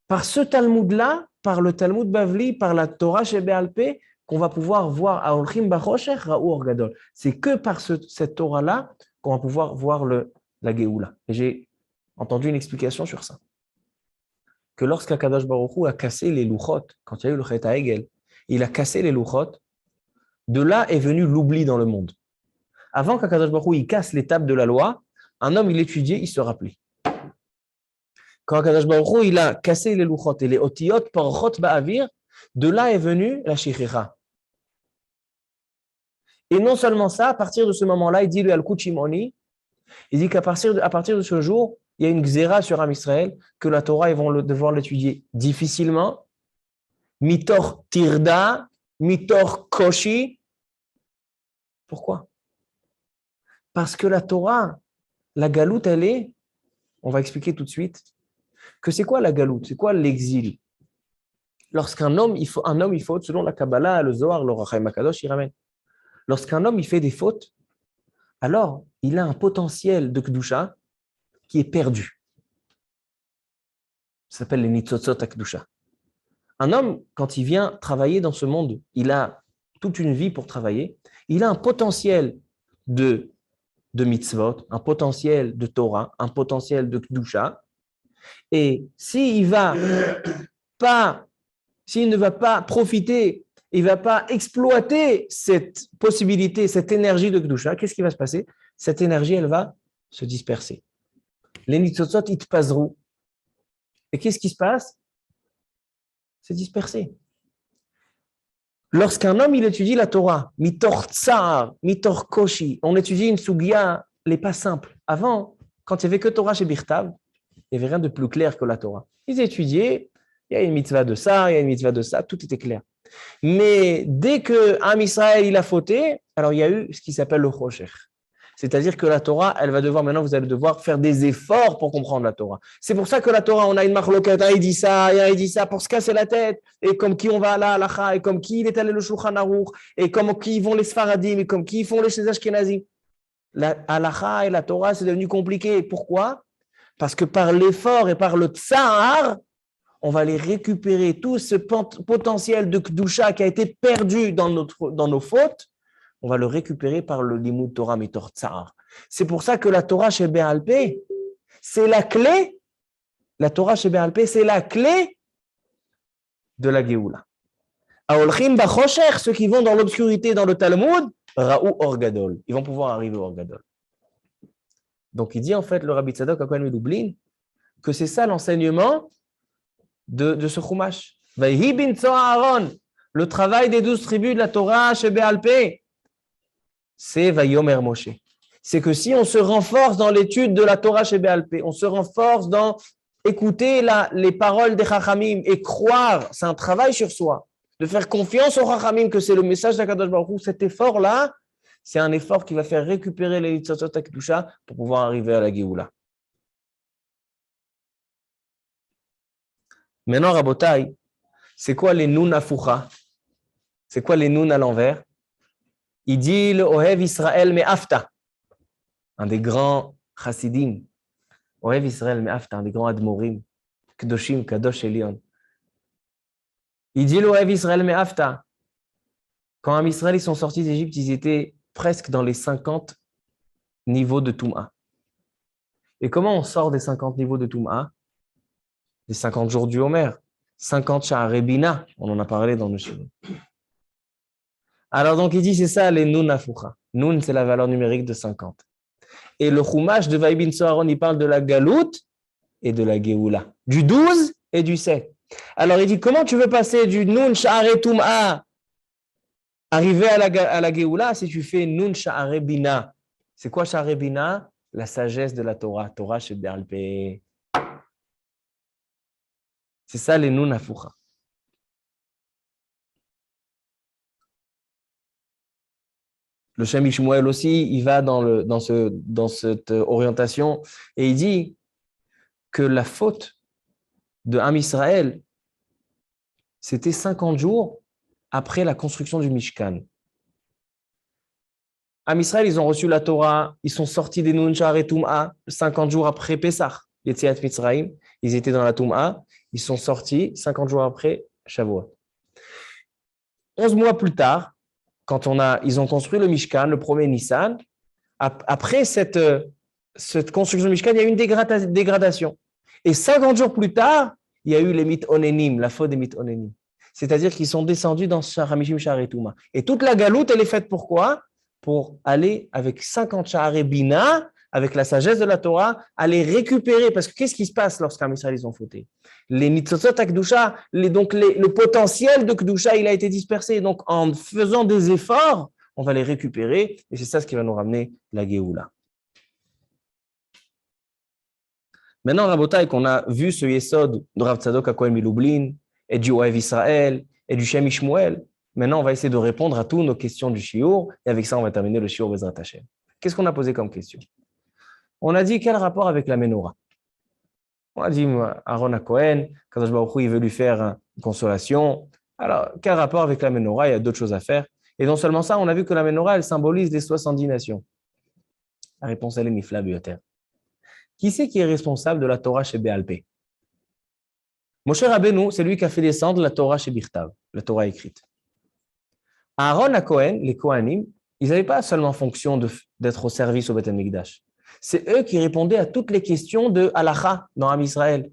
par ce Talmud-là, par le Talmud Bavli, par la Torah chez Béalpé, qu'on va pouvoir voir Aolchim Bachoshech Raou Orgadol. C'est que par cette Torah-là qu'on va pouvoir voir la Géoula. Et j'ai entendu une explication sur ça. Que lorsqu'Akadosh Baruch Hu a cassé les louchot, quand il y a eu le Chet HaEgel, il a cassé les louchot, de là est venu l'oubli dans le monde. Avant qu'Akadosh Baruch Hu il casse l'étape de la loi, un homme il étudiait, il se rappelait. Quand Akadosh Baruch Hu il a cassé les louchot et les otiyot parchot ba'avir, de là est venue la shichira. Et non seulement ça, à partir de ce moment-là, il dit le Yalkut Shimoni, il dit qu'à partir de ce jour, il y a une xéra sur Am Israël, que la Torah, ils vont devoir l'étudier difficilement, mitor tirda, mitor koshi. Pourquoi? Parce que la Torah, la galoute, elle est, on va expliquer tout de suite, que c'est quoi la galoute? C'est quoi l'exil? Lorsqu'un homme, il faut, selon la Kabbalah, le Zohar, le Rachaim HaKadosh, il ramène. Lorsqu'un homme, il fait des fautes, alors il a un potentiel de Kedusha qui est perdu. Ça s'appelle les Nitzotzot à Kedusha. Un homme, quand il vient travailler dans ce monde, il a toute une vie pour travailler, il a un potentiel de mitzvot, un potentiel de Torah, un potentiel de Kedusha, et s'il ne va pas profiter, il ne va pas exploiter cette possibilité, cette énergie de Kedusha, qu'est-ce qui va se passer? Cette énergie, elle va se disperser. Les nitzotzot, ils te passeront. Et qu'est-ce qui se passe? C'est dispersé. Lorsqu'un homme, il étudie la Torah, mitor tsar, mitor koshi, on étudie une sugya, elle n'est pas simple. Avant, quand il n'y avait que Torah chez Birtav, il n'y avait rien de plus clair que la Torah. Ils étudiaient, il y a une mitzvah de ça, il y a une mitzvah de ça, tout était clair. Mais dès que Am Israël il a fauté, alors il y a eu ce qui s'appelle le Choshech. C'est-à-dire que la Torah, elle va devoir, maintenant vous allez devoir faire des efforts pour comprendre la Torah. C'est pour ça que la Torah, on a une marloquette, il dit ça, pour se casser la tête, et comme qui on va à la halacha, et comme qui il est allé le Shulchan Aruch, et comme qui vont les Sfaradim, et comme qui font les Ashkenazim. La halacha et la Torah, c'est devenu compliqué. Pourquoi? Parce que par l'effort et par le tsar, on va les récupérer, tout ce potentiel de Kedusha qui a été perdu dans nos fautes, on va le récupérer par le Limud Torah Mitor Tsar. C'est pour ça que la Torah chez Béalpé, c'est la clé. La Torah chez Béalpé, c'est la clé de la Géoula. Aolchim Bachosher, ceux qui vont dans l'obscurité dans le Talmud, Raou Orgadol. Ils vont pouvoir arriver au Orgadol. Donc il dit en fait, le Rabbi Tzadok à Kohen Lublin, que c'est ça l'enseignement de ce Chumash. Vayhi bin Aaron, le travail des 12 tribus de la Torah chez Béalpé, c'est Vayomer Moshe. C'est que si on se renforce dans l'étude de la Torah chez Béalpé, on se renforce dans écouter les paroles des Chachamim et croire, c'est un travail sur soi, de faire confiance aux Chachamim que c'est le message d'Akadosh Baruch Hu, cet effort-là, c'est un effort qui va faire récupérer les Nitzotzot HaKedusha pour pouvoir arriver à la Géoula. Maintenant, Rabotai, c'est quoi les Nun Afucha? C'est quoi les Nun à l'envers? Il dit le Ohev Israël Me'afta, un des grands chassidim. Ohev Israël Me'afta, un des grands admorim, Kedoshim, Kadosh Elion. Il dit le Ohev Israël Me'afta. Quand Am Israël ils sont sortis d'Égypte, ils étaient presque dans les 50 niveaux de Toum'a. Et comment on sort des 50 niveaux de Toum'a? Les 50 jours du Homer, 50 Sha'arei Bina, on en a parlé dans nos cheveux. Alors donc il dit, c'est ça les Nun Afoucha. Nun, c'est la valeur numérique de 50. Et le Chumash de Vaïbin Soharon, il parle de la Galoute et de la Géoula, du 12 et du 7. Alors il dit, comment tu veux passer du Nun Sha'are Tum'a arriver à la Géoula si tu fais Nun Sha'are Bina? C'est quoi Sha'are Bina? La sagesse de la Torah. Torah chez Béalpé. C'est ça les Nun Afoucha. Le Shem Ishmuel aussi, il va dans cette orientation et il dit que la faute de Am Israël, c'était 50 jours après la construction du Mishkan. Am Israël, ils ont reçu la Torah, ils sont sortis des Nun Sha'are Tum'a 50 jours après Pessah, Yetziat Mitzrayim, ils étaient dans la Tum'a, ils sont sortis 50 jours après Shavuot. 11 mois plus tard, quand ils ont construit le Mishkan, le premier Nissan, après cette construction du Mishkan, il y a eu une dégradation. Et 50 jours plus tard, il y a eu les Mitonenim, la faute des Mitonenim. C'est-à-dire qu'ils sont descendus dans Hamishim Sha'are Tum'a. Et toute la galoute, elle est faite pourquoi? Pour aller avec 50 Sha'are Bina, avec la sagesse de la Torah, aller récupérer. Parce que qu'est-ce qui se passe lorsqu'un Israël ils ont fauté? Les Nitzotzot à Kedusha, le potentiel de Kedusha, il a été dispersé. Donc, en faisant des efforts, on va les récupérer. Et c'est ça ce qui va nous ramener la Géoula. Maintenant, Rabotai, qu'on a vu ce Yesod de Rav Tzadok HaKohen Milublin, et du Ohev Israël, et du Shem Ishmuel, maintenant, on va essayer de répondre à toutes nos questions du Shiur. Et avec ça, on va terminer le Shiur Bezrat Hashem. Qu'est-ce qu'on a posé comme question? On a dit quel rapport avec la Menorah? On a dit Aaron HaKohen, Kadosh Baruch Hu, il veut lui faire une consolation. Alors, quel rapport avec la Menorah? Il y a d'autres choses à faire. Et non seulement ça, on a vu que la Menorah, elle symbolise les 70 nations. La réponse, elle est Nifla Bioter. Qui c'est qui est responsable de la Torah chez Béalpé? Moshe Rabbeinu, c'est lui qui a fait descendre la Torah chez Birtav, la Torah écrite. Aaron HaKohen, les Kohanim, ils n'avaient pas seulement fonction d'être au service au Beth Amikdash. C'est eux qui répondaient à toutes les questions de Halacha dans Am Israël.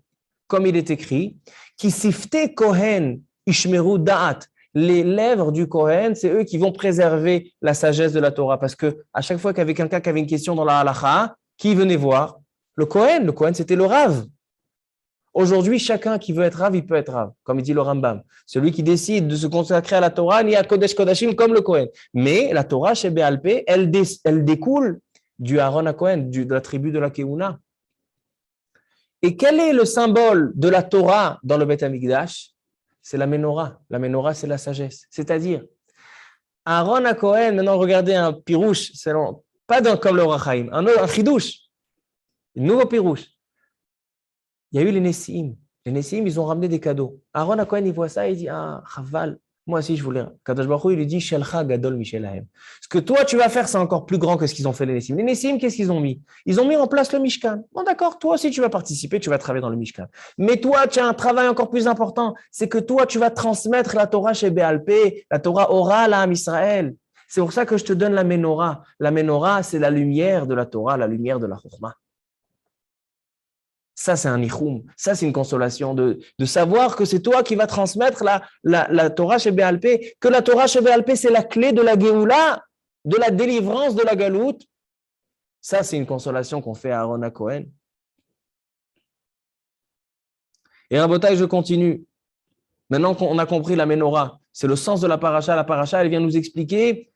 Comme il est écrit, qui sifte Kohen ishmeru da'at. Les lèvres du Kohen, c'est eux qui vont préserver la sagesse de la Torah. Parce que à chaque fois qu'il y avait quelqu'un qui avait une question dans la Halacha, qui venait voir? Le Kohen, c'était le Rav. Aujourd'hui, chacun qui veut être Rav, il peut être Rav, comme il dit le Rambam. Celui qui décide de se consacrer à la Torah, il y a Kodesh Kodashim comme le Kohen. Mais la Torah chez Béalpé, elle découle du Aaron HaKohen, de la tribu de la Keuna. Et quel est le symbole de la Torah dans le Beth Amikdash? C'est la Menorah. La Menorah, c'est la sagesse. C'est-à-dire, Aaron HaKohen, maintenant regardez un pirouche, pas comme le Rachaim, un chidouche, un nouveau pirouche. Il y a eu les Nessim. Les Nessim, ils ont ramené des cadeaux. Aaron HaKohen, il voit ça et il dit, ah, Chaval, moi aussi je voulais. Kadosh Baruch Hu, il lui dit, Shelcha Gadol Mishelahem. Ce que toi tu vas faire, c'est encore plus grand que ce qu'ils ont fait les Nessim. Les Nessim, qu'est-ce qu'ils ont mis? Ils ont mis en place le Mishkan. Bon, d'accord, toi aussi tu vas participer, tu vas travailler dans le Mishkan. Mais toi, tu as un travail encore plus important. C'est que toi, tu vas transmettre la Torah chez Béalpé, la Torah orale à Am Israël. C'est pour ça que je te donne la Menorah. La Menorah, c'est la lumière de la Torah, la lumière de la Chokhmah. Ça, c'est un nichoum. Ça, c'est une consolation de savoir que c'est toi qui vas transmettre la Torah chez Béalpé, que la Torah chez Béalpé, c'est la clé de la Géoula, de la délivrance de la Galoute. Ça, c'est une consolation qu'on fait à Aaron HaKohen. Et Rabotai, je continue. Maintenant qu'on a compris la Menorah, c'est le sens de la paracha, elle vient nous expliquer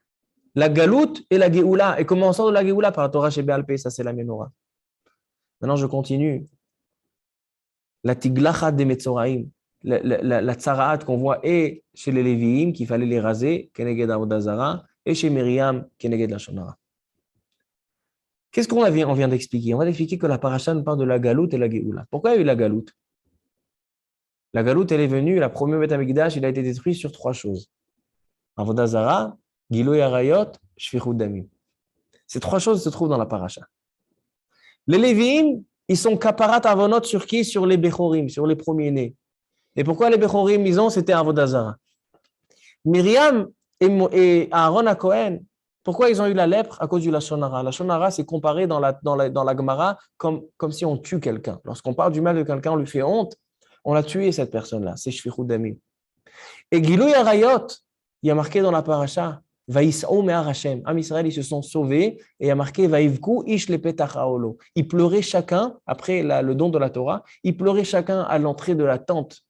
la Galoute et la Géoula. Et comment on sort de la Géoula par la Torah chez Béalpé, ça, c'est la Menorah. Maintenant, je continue. La tiglachat des Metzoraïm, la tsaraat qu'on voit et chez les Lévi'im, qu'il fallait les raser, keneged avodah zara, et chez Myriam, keneged la shonara. Qu'est-ce qu'on vient d'expliquer? On va expliquer que la paracha nous parle de la galoute et la géoula. Pourquoi il y a eu la galoute? La galoute, elle est venue, la première Beth Amikdash, il a été détruit sur 3 choses. Avodah zara, giloy arayot, shfichut damim. Ces 3 choses se trouvent dans la paracha. Les Lévi'im, ils sont kaparat avonot sur qui? Sur les Bechorim, sur les premiers-nés. Et pourquoi les Bechorim, c'était Avodah Zara? Myriam et Aaron HaKohen, pourquoi ils ont eu la lèpre? À cause du Lashon Hara. La Lashon Hara, c'est comparé dans la Gemara comme si on tue quelqu'un. Lorsqu'on parle du mal de quelqu'un, on lui fait honte, on a tué cette personne-là. C'est Shfichut Damim. Et Gilouy Arayot, il y a marqué dans la paracha Vaïs'o me'ar Hashem. Am Israël, ils se sont sauvés et il y a marqué Vaïvku ish lepetach haolo. Ils pleuraient chacun, après le don de la Torah, ils pleuraient chacun à l'entrée de la tente,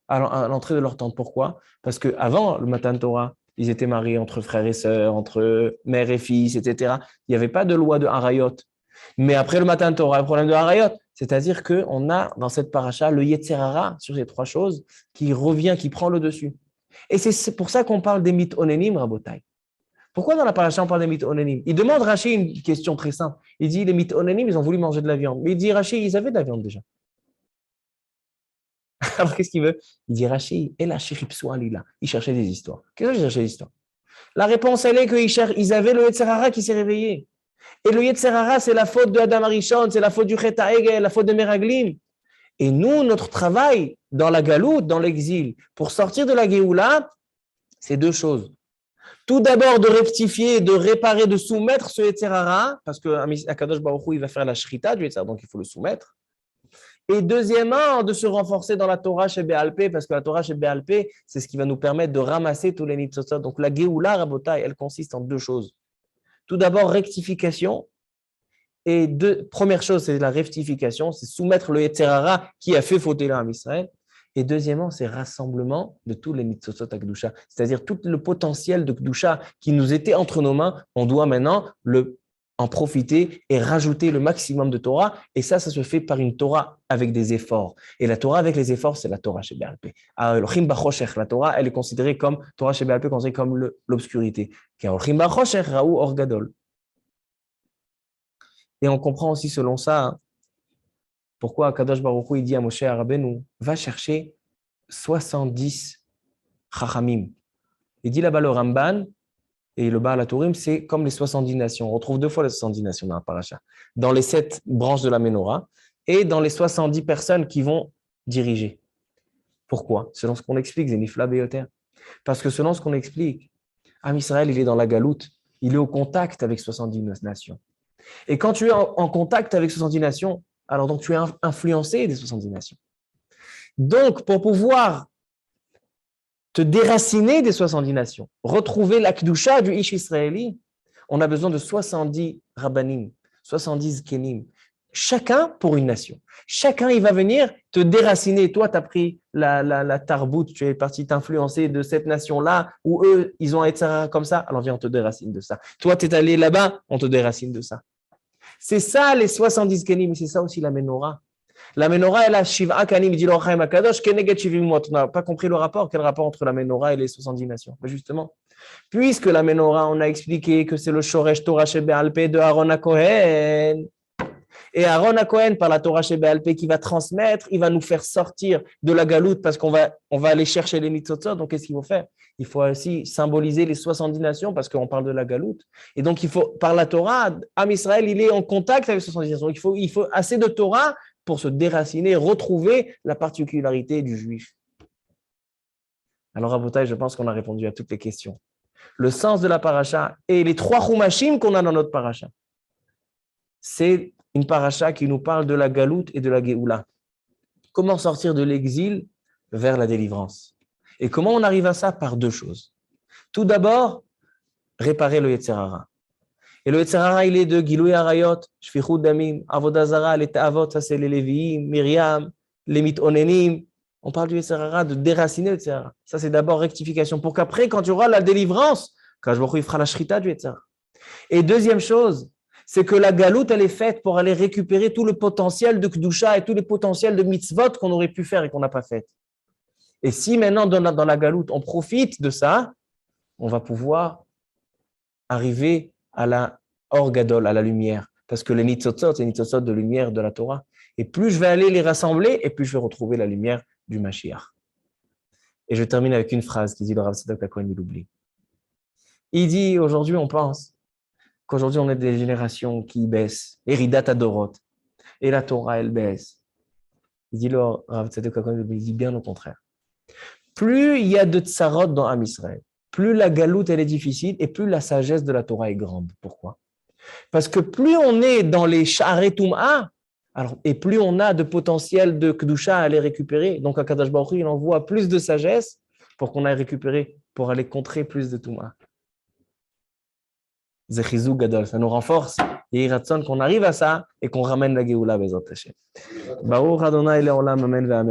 à l'entrée de leur tente. Pourquoi? Parce qu'avant le Matan Torah, ils étaient mariés entre frères et sœurs, entre mère et fils, etc. Il n'y avait pas de loi de harayot. Mais après le Matan Torah, le problème de harayot, c'est-à-dire qu'on a dans cette paracha le Yetzer Hara sur ces trois choses qui revient, qui prend le dessus. Et c'est pour ça qu'on parle des mitonénim, Rabotai. Pourquoi dans la paracha on parle des mitonénim? Il demande Rashi une question très simple. Il dit les mitonénim, ils ont voulu manger de la viande. Mais il dit Rashi, ils avaient de la viande déjà. Alors qu'est-ce qu'il veut? Il dit Rashi, et la chéripsoua lila. Il cherchait des histoires. Qu'est-ce qu'il cherchait des histoires? La réponse, elle est qu'ils avaient le Yetzer Hara qui s'est réveillé. Et le Yetzer Hara, c'est la faute de Adam Arishon, c'est la faute du Chet HaEgel, la faute de Meraglim. Et nous, notre travail dans la galoute, dans l'exil, pour sortir de la Géoula, c'est deux choses. Tout d'abord, de rectifier, de réparer, de soumettre ce Yetzer Hara, parce que Akadosh Baruch Hu, il va faire la shrita du Yetzer Hara, donc il faut le soumettre. Et deuxièmement, de se renforcer dans la Torah chez Béalpé, parce que la Torah chez Béalpé, c'est ce qui va nous permettre de ramasser tous les nitzotzot. Donc la Géoula, Rabotai, elle consiste en deux choses. Tout d'abord, rectification. Et première chose, c'est la rectification, c'est soumettre le Yetzer Hara qui a fait fauter l'âme Israël. Et deuxièmement, c'est rassemblement de tous les nitzotzot à Kedusha. C'est-à-dire tout le potentiel de Kedusha qui nous était entre nos mains, on doit maintenant en profiter et rajouter le maximum de Torah. Et ça se fait par une Torah avec des efforts. Et la Torah avec les efforts, c'est la Torah chez Béalpé. Le Chim Bachoshech, la Torah, elle est considérée comme, Torah chez Béalpé, considérée comme l'obscurité. Car le Chim Bachoshech, Raou Or Gadol. Et on comprend aussi selon ça, pourquoi Kadosh Baruch Hu, il dit à Moshe Rabbeinu, va chercher 70 Chachamim. Il dit là-bas le Ramban, et le Baal HaTurim, c'est comme les 70 nations. On retrouve deux fois les 70 nations dans la paracha. Dans les 7 branches de la Ménorah et dans les 70 personnes qui vont diriger. Pourquoi? Selon ce qu'on explique, Zénifla Beyoter. Parce que selon ce qu'on explique, Am Israël, il est dans la galoute, il est au contact avec 70 nations. Et quand tu es en contact avec 70 nations, alors donc tu es influencé des 70 nations. Donc, pour pouvoir te déraciner des 70 nations, retrouver la Kedusha du Ish Israéli, on a besoin de 70 Rabbanim, 70 Kenim, chacun pour une nation. Chacun, il va venir te déraciner. Toi, tu as pris la tarbout, tu es parti t'influencer de cette nation-là, où eux, ils ont été comme ça, alors viens, on te déracine de ça. Toi, tu es allé là-bas, on te déracine de ça. C'est ça les 70 Kenim, mais c'est ça aussi la Menorah. La Menorah, elle a Shiva Kanim, dit l'Ochaim Akadosh, Keneged Shivim Mot. On n'a pas compris le rapport. Quel rapport entre la Menorah et les 70 nations? Mais justement, puisque la Menorah, on a expliqué que c'est le Shoresh Torah Shebe'alpé de Aaron HaKohen. Et Aaron HaKohen, par la Torah Shebe'alpé, qui va transmettre, il va nous faire sortir de la galoute parce qu'on va aller chercher les mitzotzot. Donc, qu'est-ce qu'il faut faire? Il faut aussi symboliser les 70 nations parce qu'on parle de la galoute. Et donc, il faut, par la Torah, Am Israël, il est en contact avec les 70 nations. Il faut assez de Torah pour se déraciner, retrouver la particularité du juif. Alors, Rabotai, je pense qu'on a répondu à toutes les questions. Le sens de la paracha et les 3 chumashim qu'on a dans notre paracha, c'est une paracha qui nous parle de la galoute et de la Géoula. Comment sortir de l'exil vers la délivrance. Et comment on arrive à ça? Par 2 choses. Tout d'abord, réparer le Yetzer Hara. Et le Yetzer Hara, il est de Gilouy Arayot, Shfichut Damim, Avodah Zara, les Ta'avot, ça c'est les Lévi'im, Myriam, les Mitonénim. On parle du Yetzer Hara, de déraciner le Yetzer Hara. Ça c'est d'abord rectification, pour qu'après, quand il y aura la délivrance, quand il fera la shrita du Yetzer Hara. Et deuxième chose, c'est que la galoute, elle est faite pour aller récupérer tout le potentiel de Kedusha et tout le potentiel de mitzvot qu'on aurait pu faire et qu'on n'a pas fait. Et si maintenant, dans la galoute, on profite de ça, on va pouvoir arriver à la Or Gadol, à la lumière. Parce que les nitzotzot, c'est les nitzotzot de lumière de la Torah. Et plus je vais aller les rassembler, et plus je vais retrouver la lumière du Mashiach. Et je termine avec une phrase qui dit le Rav Tzadok HaKohen, il oublie. Il dit, aujourd'hui, on pense qu'aujourd'hui, on est des générations qui baissent. Eridat Adorot. Et la Torah, elle baisse. Il dit le Rav Tzadok HaKohen, il dit bien au contraire. Plus il y a de tsarot dans Am Israël, plus la galoute, elle est difficile et plus la sagesse de la Torah est grande. Pourquoi? Parce que plus on est dans les Sha'arei Tum'a, et plus on a de potentiel de Kedusha à aller récupérer. Donc, HaKadosh Baruch Hu, il envoie plus de sagesse pour qu'on aille récupérer, pour aller contrer plus de Tum'a. זה חיזוק גדול, ça nous renforce, יהי רצון qu'on arrive à ça et qu'on ramène la גאולה בעזרת השם. ברוך אדוני לעולם, אמן ואמן.